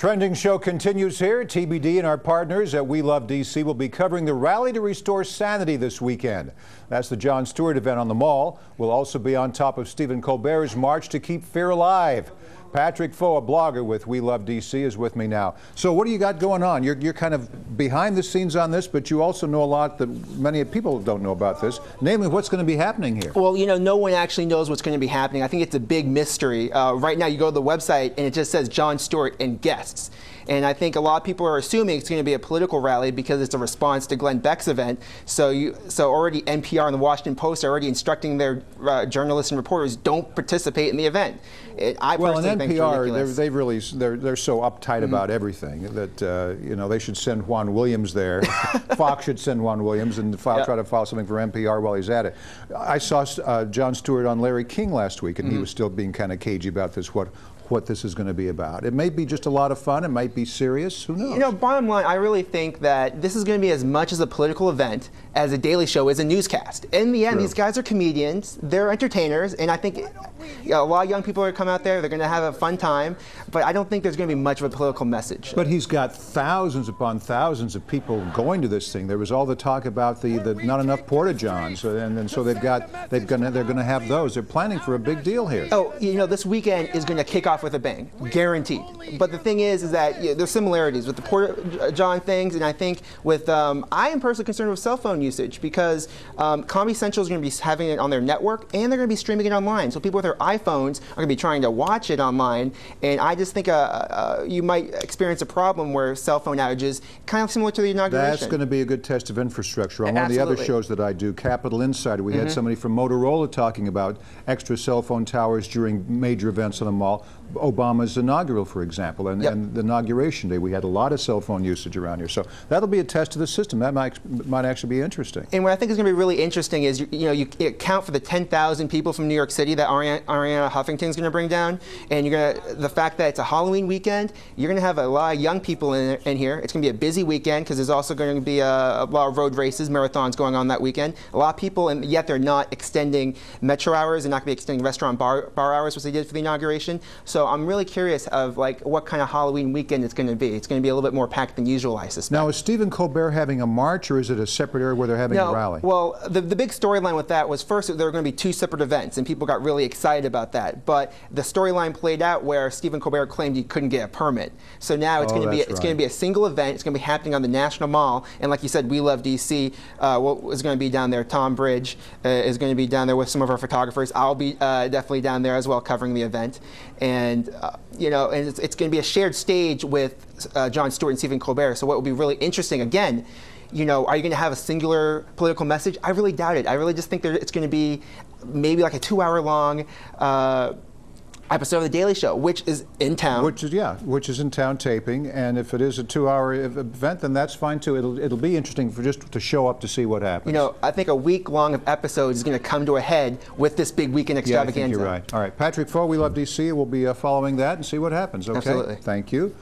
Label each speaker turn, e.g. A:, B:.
A: Trending show continues here. TBD and our partners at We Love DC will be covering the Rally to Restore Sanity this weekend. That's the Jon Stewart event on the Mall. We'll also be on top of Stephen Colbert's march to keep fear alive. Patrick Foe, a blogger with We Love DC, is with me now. So what do you got going on? You're kind of behind the scenes on this, but you also know a lot that many people don't know about this, namely what's going to be happening here.
B: Well, you know, no one actually knows what's going to be happening. I think it's a big mystery. Right now you go to the website and it just says Jon Stewart and guests. And I think a lot of people are assuming it's going to be a political rally because it's a response to Glenn Beck's event. So already NPR and the Washington Post are already instructing their journalists and reporters don't participate in the event. I personally think it's ridiculous.
A: They're so uptight about everything that you know, they should send Juan Williams there. Fox should send Juan Williams and try to file something for NPR while he's at it. I saw Jon Stewart on Larry King last week, and he was still being kind of cagey about this. What this is going to be about. It may be just a lot of fun. It might be serious. Who knows?
B: You know, bottom line, I really think that this is going to be as much as a political event as a Daily Show is a newscast. In the end, these guys are comedians. They're entertainers, and I think a lot of young people are going to come out there. They're going to have a fun time, but I don't think there's going to be much of a political message.
A: But he's got thousands upon thousands of people going to this thing. There was all the talk about the not enough porta-johns, and so they're going to have those. They're planning for a big deal here.
B: Oh, you know, this weekend is going to kick off with a bang, guaranteed. But the thing is that there's similarities with the porta-john things, and I think with I am personally concerned with cell phone usage because Comedy Central is going to be having it on their network, and they're going to be streaming it online. So people with their iPhones are going to be trying to watch it online, and I just think you might experience a problem where cell phone outages, kind of similar to the inauguration.
A: That's going to be a good test of infrastructure. On one of the other shows that I do, Capital Insider, we had somebody from Motorola talking about extra cell phone towers during major events on the Mall. Obama's inaugural, for example, and the inauguration day, we had a lot of cell phone usage around here. So that'll be a test of the system. That might actually be interesting. And
B: what I think is going to be really interesting is, you account for the 10,000 people from New York City that Arianna Huffington's going to bring down, and the fact that it's a Halloween weekend, you're going to have a lot of young people in here. It's going to be a busy weekend because there's also going to be a lot of road races, marathons going on that weekend. A lot of people, and yet they're not extending metro hours. They're not going to be extending restaurant bar hours, which they did for the inauguration. So I'm really curious of what kind of Halloween weekend it's going to be. It's going to be a little bit more packed than usual, I suspect.
A: Now, is Stephen Colbert having a march, or is it a separate area where they're having a rally?
B: Well, the big storyline with that was first there were going to be two separate events, and people got really excited about that. But the storyline played out where Stephen Colbert claimed he couldn't get a permit. So now it's going to be a single event. It's going to be happening on the National Mall, and like you said, We Love DC is going to be down there. Tom Bridge is going to be down there with some of our photographers. I'll be definitely down there as well, covering the event, and and it's going to be a shared stage with Jon Stewart and Stephen Colbert. So what will be really interesting, again, are you going to have a singular political message? I really doubt it. I really just think it's going to be maybe like a 2-hour-long episode of The Daily Show, which is in town.
A: Which is in town taping, and if it is a 2-hour event, then that's fine too. It'll be interesting for just to show up to see what happens.
B: I think a week-long of episodes is going to come to a head with this big weekend extravaganza.
A: Yeah, I think you're right. All right, Patrick Foe, We Love DC. We'll be following that and see what happens. Okay.
B: Absolutely.
A: Thank you.